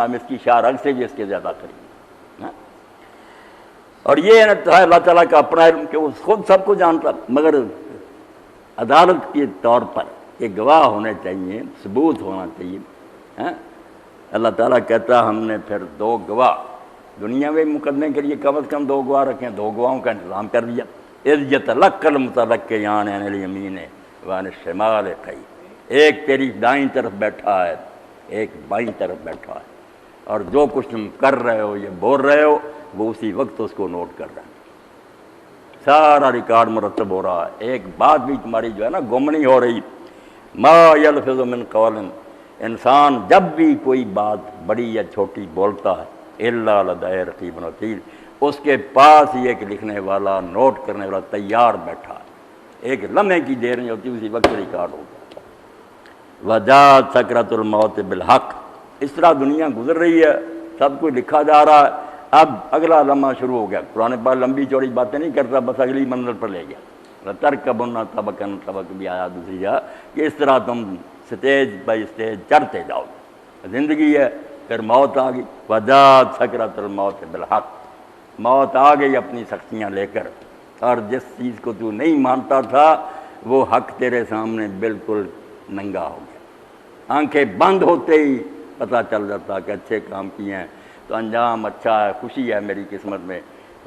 ہم اس کی شارگ سے بھی اس کے زیادہ قریب ہیں۔ اور یہ اللہ تعالیٰ کا اپنا علم کہ وہ خود سب کو جانتا، مگر عدالت کے طور پر یہ گواہ ہونے چاہیے، ثبوت ہونا چاہیے۔ اللہ تعالیٰ کہتا ہم نے پھر دو گواہ دنیا میں مقدمے کے لیے کم از کم دو گواہ رکھیں، دو گواہوں کا انتظام کر دیا۔ اذ یتلقی المتلقیان عن الیمین وعن الشمال قعید، ایک تیری دائیں طرف بیٹھا ہے، ایک بائیں طرف بیٹھا ہے، اور جو کچھ تم کر رہے ہو یا بول رہے ہو وہ اسی وقت اس کو نوٹ کر رہے ہیں، سارا ریکارڈ مرتب ہو رہا ہے، ایک بات بھی تمہاری جو ہے نا گم نہیں ہو رہی۔ ما یلفظ من قول، انسان جب بھی کوئی بات بڑی یا چھوٹی بولتا ہے الا لدیہ رقیب عتید، اس کے پاس ہی ایک لکھنے والا، نوٹ کرنے والا تیار بیٹھا ہے، ایک لمحے کی دیر نہیں ہوتی، اسی وقت ریکارڈ ہوگا۔ وجاءت سکرۃ الموت بالحق، اس طرح دنیا گزر رہی ہے، سب کچھ لکھا جا رہا ہے۔ اب اگلا لمحہ شروع ہو گیا، قرآن پاک لمبی چوڑی باتیں نہیں کرتا، بس اگلی منزل پر لے گیا۔ ترکبن طبقا طبق بھی آیا دوسری جگہ کہ اس طرح تم سٹیج بائی سٹیج چڑھتے جاؤ، زندگی ہے، پھر موت آ گئی۔ وجاءت سکرۃ الموت بالحق، موت آ گئی اپنی سختیاں لے کر، اور جس چیز کو تو نہیں مانتا تھا وہ حق تیرے سامنے بالکل ننگا ہو گیا۔ آنکھیں بند ہوتے ہی پتہ چل جاتا کہ اچھے کام کیے ہیں تو انجام اچھا ہے، خوشی ہے میری قسمت میں،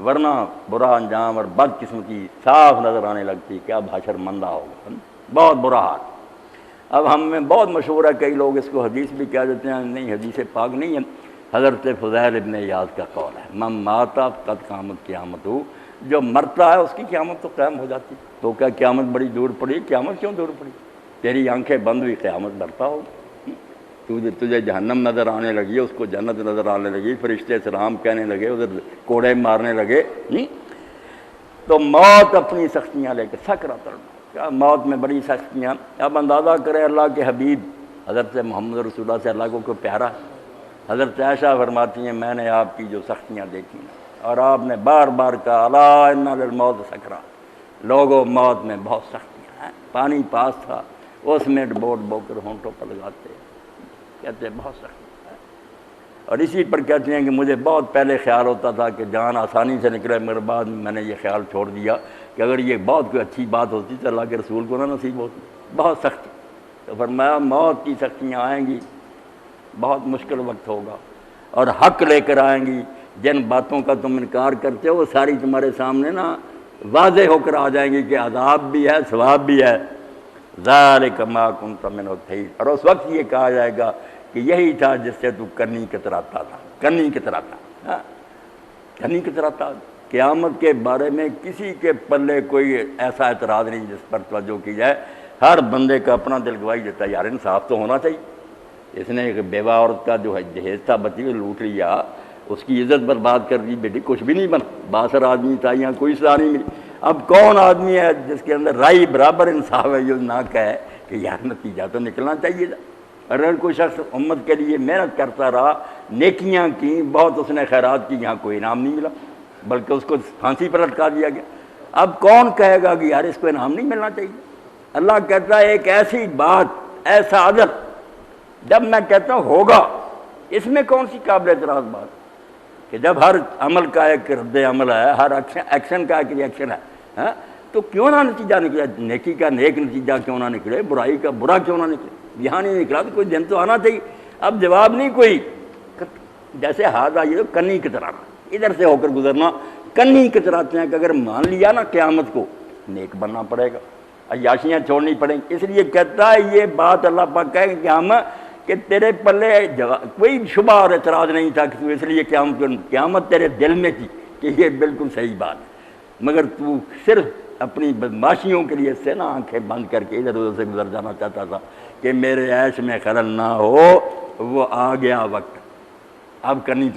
ورنہ برا انجام اور بد قسمتی صاف نظر آنے لگتی کہ اب حشر مندہ ہوگا، بہت برا حال۔ اب ہم میں بہت مشہور ہے، کئی لوگ اس کو حدیث بھی کہہ دیتے ہیں، نہیں حدیث پاک نہیں ہے، حضرت فضیل ابن عیاض کا قول ہے، من مات قد قامت قیامت، جو مرتا ہے اس کی قیامت تو قائم ہو جاتی۔ تو کیا قیامت بڑی دور پڑی؟ قیامت کیوں دور پڑی؟ تیری آنکھیں بند ہوئی قیامت برپا ہوگی، تجھے جہنم نظر آنے لگی، اس کو جنت نظر آنے لگی، فرشتے سلام کہنے لگے، ادھر کوڑے مارنے لگے۔ تو موت اپنی سختیاں لے کے سکرات الموت، کیا موت میں بڑی سختیاں۔ اب اندازہ کرے اللہ کے حبیب حضرت محمد رسول اللہ سے اللہ کو کوئی پیارا ہے۔ حضرت عائشہ فرماتی ہیں میں نے آپ کی جو سختیاں دیکھی نا، اور آپ نے بار بار کہا الا ان للموت سکرات، لوگوں موت میں بہت سختیاں ہیں۔ پانی پاس تھا، اس میں ڈبو ڈبو کر ہونٹوں پر لگاتے، کہتے ہیں بہت سخت ہے۔ اور اسی پر کہتے ہیں کہ مجھے بہت پہلے خیال ہوتا تھا کہ جان آسانی سے نکلے، مگر بعد میں نے یہ خیال چھوڑ دیا کہ اگر یہ بہت کوئی اچھی بات ہوتی تو اللہ کے رسول کو نہ نصیب ہوتی، بہت سخت۔ تو فرمایا موت کی سختیاں آئیں گی، بہت مشکل وقت ہوگا، اور حق لے کر آئیں گی، جن باتوں کا تم انکار کرتے ہو وہ ساری تمہارے سامنے نا واضح ہو کر آ جائیں گی کہ عذاب بھی ہے، ثواب بھی ہے۔ ذالک ما کنت منہ تحید، اور اس وقت یہ کہا جائے گا کہ یہی تھا جس سے تو کنی کتراتا تھا، کنی کتراتا، کنی کتراتا۔ قیامت کے بارے میں کسی کے پلے کوئی ایسا اعتراض نہیں جس پر توجہ کی جائے، ہر بندے کا اپنا دل گواہی دیتا ہے یار انصاف تو ہونا چاہیے۔ اس نے ایک بیوہ عورت کا جو ہے جہیز تھا بچی ہوئی لوٹ لیا، اس کی عزت برباد کر دی، بیٹی کچھ بھی نہیں بنا، باثر آدمی تھا، یہاں کوئی سزا نہیں ملی۔ اب کون آدمی ہے جس کے اندر رائی برابر انصاف ہے جو نہ کہے کہ یار نتیجہ تو نکلنا چاہیے تھا۔ اگر کوئی شخص امت کے لیے محنت کرتا رہا، نیکیاں کی بہت، اس نے خیرات کی، یہاں کوئی انعام نہیں ملا بلکہ اس کو پھانسی پر لٹکا دیا گیا، اب کون کہے گا کہ یار اس کو انعام نہیں ملنا چاہیے؟ اللہ کہتا ہے ایک ایسی بات، ایسا عدل جب میں کہتا ہوں ہوگا، اس میں کون سی قابل اعتراض بات کہ جب ہر عمل کا ایک رد عمل ہے، ہر ایکشن کا ایک ریئیکشن ہے، تو کیوں نہ نتیجہ نکلے؟ نیکی کا نیک نتیجہ کیوں نہ نکلے، برائی کا برا کیوں نہ نکلے؟ یہاں نہیں نکلا تو کوئی دن تو آنا چاہیے۔ اب جواب نہیں کوئی، جیسے ہاتھ آئیے تو کنی کترانا، ادھر سے ہو کر گزرنا، کنی کتراتے ہیں کہ اگر مان لیا نا قیامت کو نیک بننا پڑے گا، عیاشیاں چھوڑنی پڑیں گی۔ اس لیے کہتا ہے یہ بات اللہ پاک کہے کہ ہم کہ تیرے پلے کوئی شبہ اور اعتراض نہیں تھا کہ تو اس لیے قیامت تیرے دل میں تھی کہ یہ بالکل صحیح بات ہے، مگر تو صرف اپنی بدماشیوں کے لیے سے نا آنکھیں بند کر کے ادھر ادھر سے گزر جانا چاہتا تھا کہ میرے عیش میں خلل نہ ہو۔ وہ آ گیا وقت، اب کرنی تو